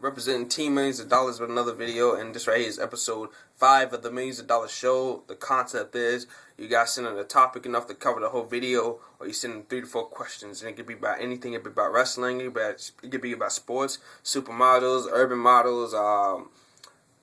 representing Team Millions of Dollars with another video, and this right here is episode 5 of the Millions of Dollars Show. The concept is you guys send in a topic enough to cover the whole video, or you send in 3 to 4 questions, and it could be about anything. It could be about wrestling, it could be about sports, supermodels, urban models,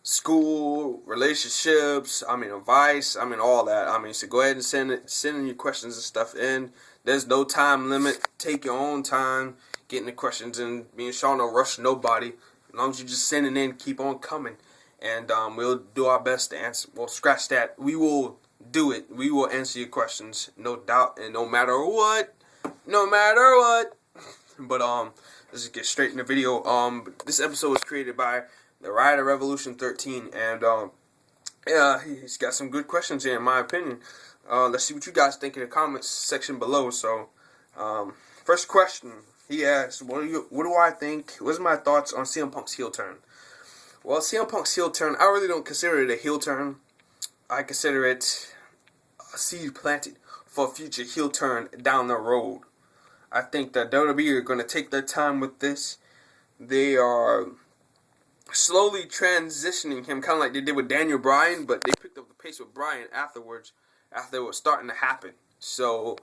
school, relationships, advice, all that. So go ahead and send in your questions and stuff in. There's no time limit. Take your own time getting the questions in. Me and Sean don't rush nobody. As long as you just send it in, keep on coming. And we'll do our best to answer. Well, scratch that. We will do it. We will answer your questions, no doubt, and no matter what. No matter what. But let's just get straight in the video. This episode was created by the Rider Revolution 13, and yeah, he's got some good questions here, in my opinion. Let's see what you guys think in the comments section below. So, first question, he asks, what do I think? What's my thoughts on CM Punk's heel turn? Well, CM Punk's heel turn, I really don't consider it a heel turn. I consider it a seed planted for a future heel turn down the road. I think that WWE are going to take their time with this. They are slowly transitioning him, kind of like they did with Daniel Bryan, but they picked up the pace with Bryan afterwards, after it was starting to happen. So,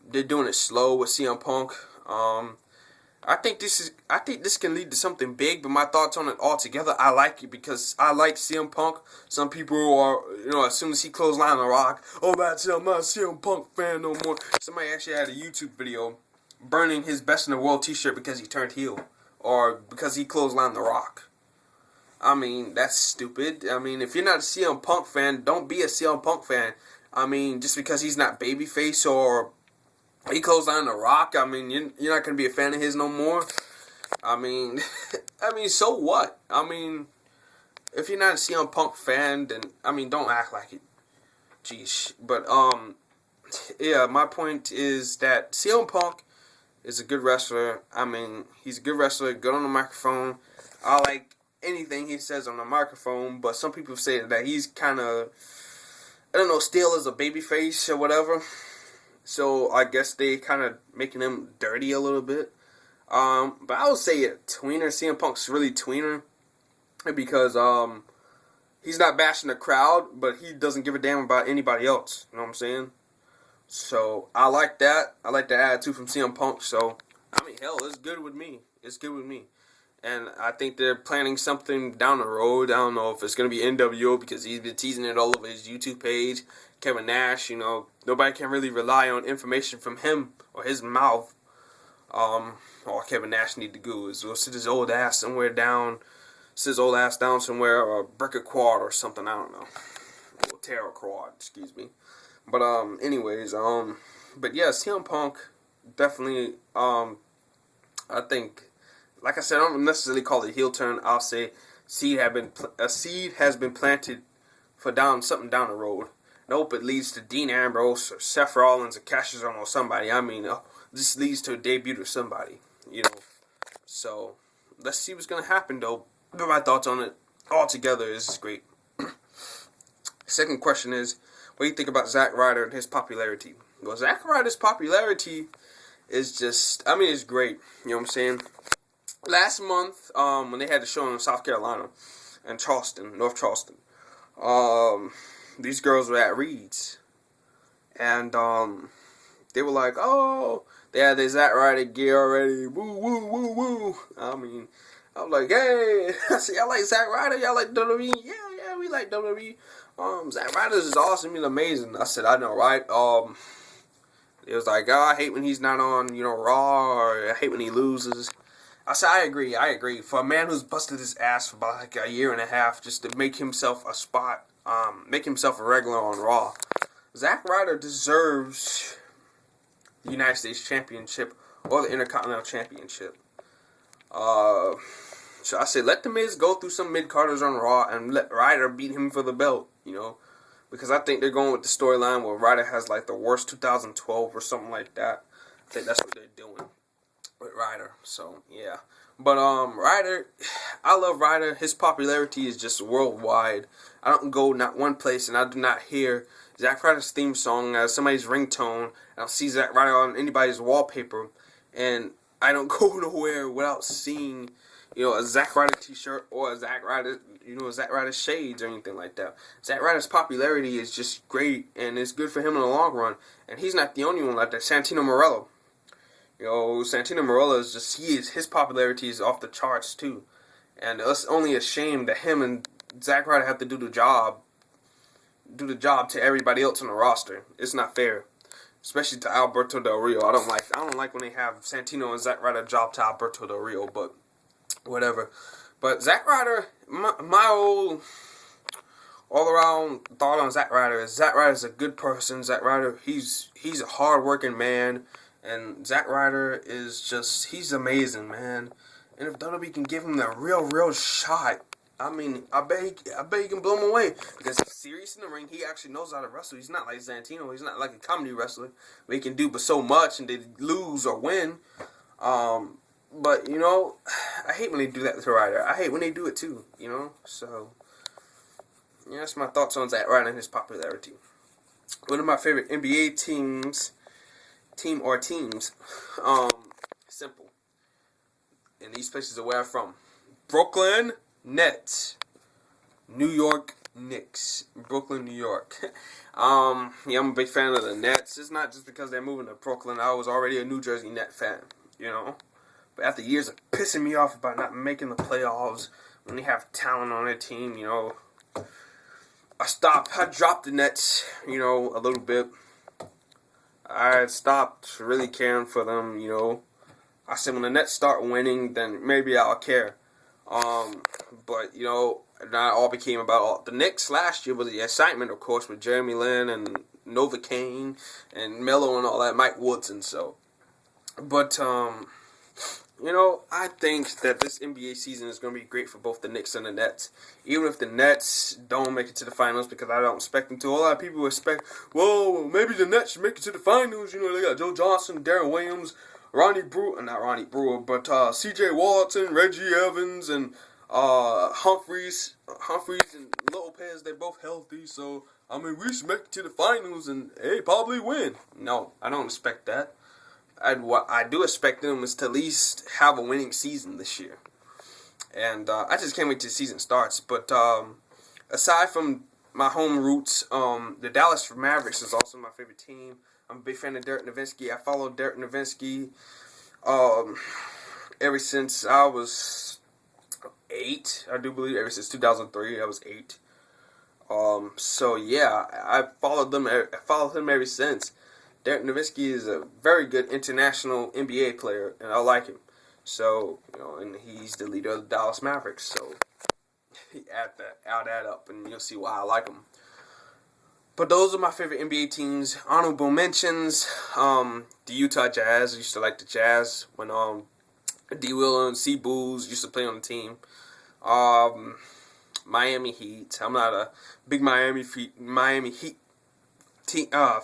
they're doing it slow with CM Punk. I think this can lead to something big, but my thoughts on it altogether, I like it because I like CM Punk. Some people are, as soon as he clotheslined The Rock, oh, I'm not a CM Punk fan no more. Somebody actually had a YouTube video burning his Best in the World t-shirt because he turned heel, or because he clotheslined The Rock. That's stupid. If you're not a CM Punk fan, don't be a CM Punk fan. Just because he's not babyface or he clotheslined The Rock, you're not going to be a fan of his no more. So what? If you're not a CM Punk fan, then, don't act like it. Jeez. But, yeah, my point is that CM Punk is a good wrestler. He's a good wrestler, good on the microphone. I like anything he says on the microphone, but some people say that he's kind of, still as a babyface or whatever. So I guess they kind of making him dirty a little bit. But I would say a tweener. CM Punk's really tweener because he's not bashing the crowd, but he doesn't give a damn about anybody else. You know what I'm saying? So I like that. I like the attitude from CM Punk. So hell, it's good with me. It's good with me. And I think they're planning something down the road. I don't know if it's going to be NWO because he's been teasing it all over his YouTube page. Kevin Nash, nobody can really rely on information from him or his mouth. All Kevin Nash need to do is go sit his old ass down somewhere, or break a quad or something, I don't know. Or tear a quad, excuse me. But, anyways, but yeah, CM Punk, definitely, I think, like I said, I don't necessarily call it a heel turn. I'll say a seed has been planted for something down the road. I hope it leads to Dean Ambrose or Seth Rollins or Cassius or somebody. This leads to a debut of somebody, So, let's see what's going to happen, though. But my thoughts on it altogether is great. Second question is, what do you think about Zack Ryder and his popularity? Well, Zack Ryder's popularity is just, it's great. You know what I'm saying? Last month, when they had the show in South Carolina, and North Charleston, these girls were at Reed's, and they were like, oh, they had their Zack Ryder gear already, woo, woo, woo, woo. I was like, hey, I said, y'all like Zack Ryder? Y'all like WWE? Yeah, we like WWE. Zack Ryder is awesome, he's amazing. I said, I know, right? It was like, oh, I hate when he's not on, Raw, or I hate when he loses. I said, I agree. For a man who's busted his ass for about like a year and a half just to make himself a spot, make himself a regular on Raw, Zack Ryder deserves the United States Championship or the Intercontinental Championship. So I said, let The Miz go through some mid-carders on Raw and let Ryder beat him for the belt, because I think they're going with the storyline where Ryder has like the worst 2012 or something like that. I think that's what they're doing with Ryder. So yeah, but Ryder, I love Ryder. His popularity is just worldwide. I don't go not one place and I do not hear Zack Ryder's theme song as somebody's ringtone. I don't see Zack Ryder on anybody's wallpaper, and I don't go nowhere without seeing, a Zack Ryder t-shirt or a Zack Ryder, Zack Ryder shades or anything like that. Zack Ryder's popularity is just great, and it's good for him in the long run. And he's not the only one like that. Santino Marella. Santino Marella is just, his popularity is off the charts too. And it's only a shame that him and Zack Ryder have to do the job to everybody else on the roster. It's not fair. Especially to Alberto Del Rio. I don't like when they have Santino and Zack Ryder job to Alberto Del Rio, but whatever. But Zack Ryder, my old all-around thought on Zack Ryder is Zack Ryder's a good person. Zack Ryder, he's a hard-working man. And Zack Ryder he's amazing, man. And if WWE can give him the real shot, I bet he can blow him away. Because he's serious in the ring. He actually knows how to wrestle. He's not like Santino. He's not like a comedy wrestler where he can do but so much and they lose or win. But, I hate when they do that to Ryder. I hate when they do it too, So, yeah, that's my thoughts on Zack Ryder and his popularity. One of my favorite NBA teams, simple. And these places are where I'm from. Brooklyn Nets, New York Knicks, Brooklyn, New York. I'm a big fan of the Nets. It's not just because they're moving to Brooklyn. I was already a New Jersey Net fan, But after years of pissing me off about not making the playoffs, when they have talent on their team, I dropped the Nets, a little bit. I stopped really caring for them, I said when the Nets start winning, then maybe I'll care. But, not all became about the Knicks last year was the excitement, of course, with Jeremy Lin and Novocaine and Melo and all that, Mike Woodson, so. But, I think that this NBA season is going to be great for both the Knicks and the Nets. Even if the Nets don't make it to the finals, because I don't expect them to. A lot of people expect, well, maybe the Nets should make it to the finals. They got Joe Johnson, Darren Williams, not Ronnie Brewer, but C.J. Watson, Reggie Evans, and Humphreys and Lopez. They're both healthy, so, we should make it to the finals and, hey, probably win. No, I don't expect that. What I do expect them is to at least have a winning season this year. And I just can't wait till the season starts. But aside from my home roots, the Dallas Mavericks is also my favorite team. I'm a big fan of Dirk Nowitzki. I followed Dirk Nowitzki ever since I was 8, I do believe. Ever since 2003, I was 8. So yeah, I followed him ever since. Dirk Nowitzki is a very good international NBA player, and I like him. So, and he's the leader of the Dallas Mavericks. So, add that up, and you'll see why I like him. But those are my favorite NBA teams. Honorable mentions: the Utah Jazz. I used to like the Jazz when D. Will and C. Bulls used to play on the team. Miami Heat. I'm not a big Miami Heat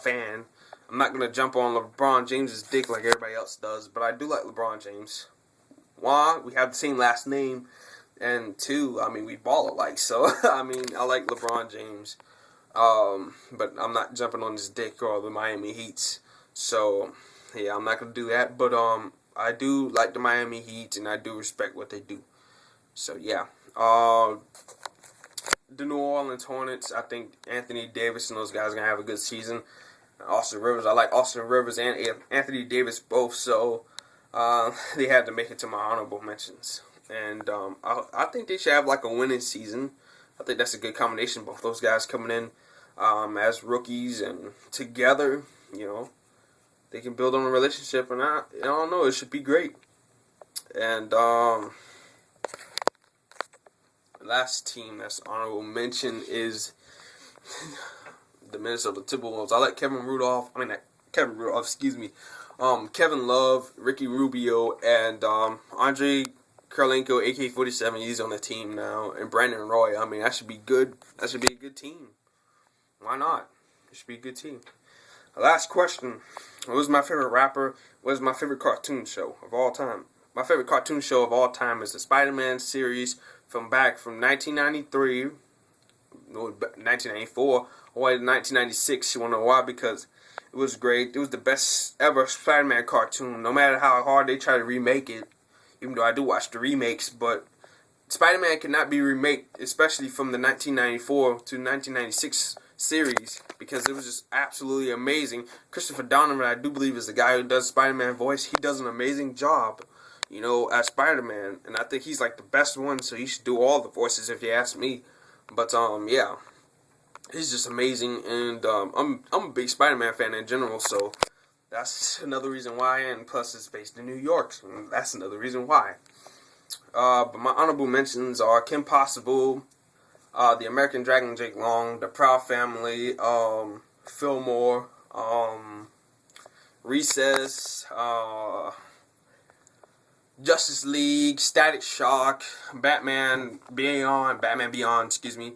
fan. I'm not going to jump on LeBron James's dick like everybody else does, but I do like LeBron James. One, we have the same last name, and two, we ball alike, so, I like LeBron James, but I'm not jumping on his dick or the Miami Heats, so, yeah, I'm not going to do that, but, I do like the Miami Heat, and I do respect what they do, so, yeah, the New Orleans Hornets, I think Anthony Davis and those guys are going to have a good season. Austin Rivers, I like Austin Rivers and Anthony Davis both, so they had to make it to my honorable mentions. And I think they should have like a winning season. I think that's a good combination. Both those guys coming in as rookies and together, they can build on a relationship. And I don't know, it should be great. And last team that's honorable mention is the Minnesota Timberwolves. I like Kevin Love, Ricky Rubio, and Andre Kirilenko, AK-47. He's on the team now, and Brandon Roy. That should be good. That should be a good team. Why not? It should be a good team. Last question: what was my favorite rapper? What is my favorite cartoon show of all time? My favorite cartoon show of all time is the Spider-Man series from 1993, 1994. Or in 1996, you want to know why? Because It was great. It was the best ever Spider-Man cartoon. No matter how hard they try to remake it, even though I do watch the remakes, but Spider-Man cannot be remade, especially from the 1994 to 1996 series, because it was just absolutely amazing. Christopher Donovan, I do believe, is the guy who does Spider-Man voice. He does an amazing job, you know, as Spider-Man, and I think he's like the best one, so he should do all the voices if you ask me. But yeah, he's just amazing, and I'm a big Spider-Man fan in general, so that's another reason why, and plus it's based in New York, and that's another reason why. But my honorable mentions are Kim Possible, The American Dragon Jake Long, The Proud Family, Fillmore, Recess, Justice League, Static Shock, Batman Beyond, excuse me.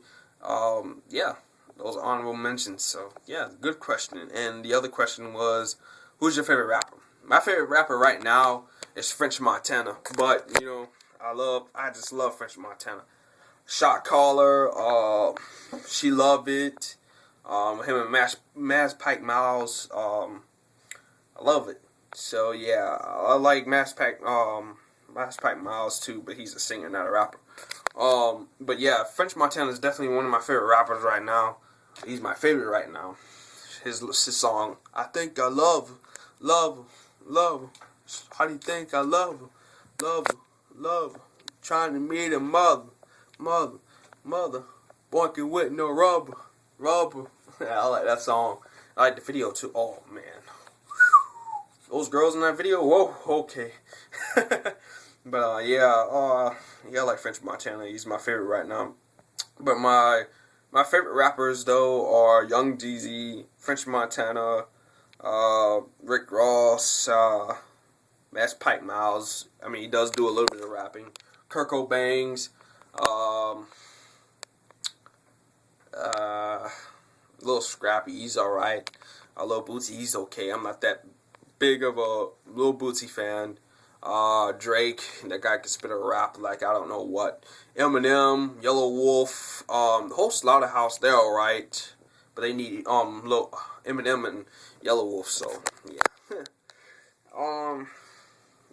Yeah, those are honorable mentions. So, yeah, good question. And the other question was, who's your favorite rapper? My favorite rapper right now is French Montana, but, you know, I just love French Montana. Shot Caller, She Love It, him and Mass Pike Miles, I love it. So yeah, I like Mass Pike Miles too, but he's a singer, not a rapper. But yeah, French Montana is definitely one of my favorite rappers right now. He's my favorite right now. His song, I think I love, how do you think I love, trying to meet a mother, walking with no rubber. Yeah, I like that song. I like the video too. Oh man, those girls in that video. Whoa, okay. But yeah, I like French Montana. He's my favorite right now. But my favorite rappers though are Young Jeezy, French Montana, Rick Ross, Mass Pike Miles. I mean, he does do a little bit of rapping. Kurt Cobain's, Lil Scrappy, he's alright. Lil Bootsy, he's okay. I'm not that big of a Lil Bootsy fan. Drake, that guy can spit a rap like I don't know what. Eminem, Yellow Wolf, the whole Slaughterhouse, they're alright. But they need Lil Eminem and Yellow Wolf, so yeah.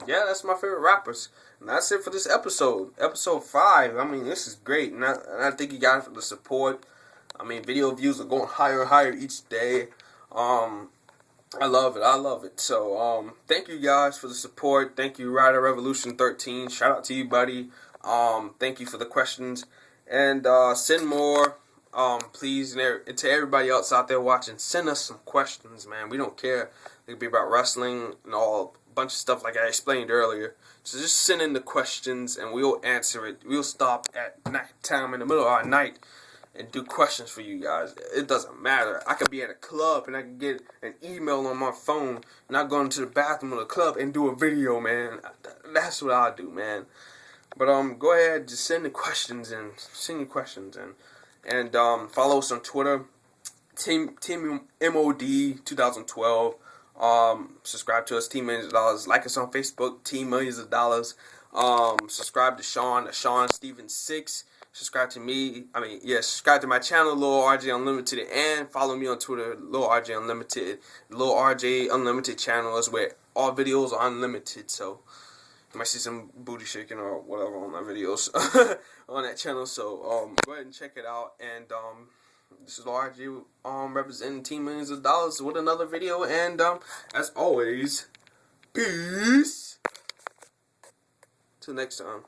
Yeah, that's my favorite rappers. And that's it for this episode. Episode 5. I mean, this is great. And I thank you guys for the support. I mean, video views are going higher and higher each day. I love it. So, thank you guys for the support. Thank you, Rider Revolution 13. Shout out to you, buddy. Thank you for the questions. And send more. Please, and to everybody else out there watching, send us some questions, man. We don't care. It could be about wrestling and all bunch of stuff like I explained earlier. So just send in the questions and we'll answer it. We'll stop at night time in the middle of our night and do questions for you guys. It doesn't matter. I could be at a club and I can get an email on my phone and I'll go into the bathroom of the club and do a video, man. That's what I'll do, man. But go ahead, just send the questions in. Send your questions in. And follow us on Twitter. TeamMod 2012. Subscribe to us, TeamMillionzOfDollaz. Like us on Facebook, TeamMillionzOfDollaz. Subscribe to Sean Stevens 6. Subscribe to me. Subscribe to my channel, Lil RJ Unlimited, and follow me on Twitter, Lil RJ Unlimited. Lil RJ Unlimited channel is where all videos are unlimited. So you might see some booty shaking or whatever on my videos on that channel. So go ahead and check it out. And this is Lil RJ representing TeamMillionzOfDollaz with another video. And as always, peace. Till next time.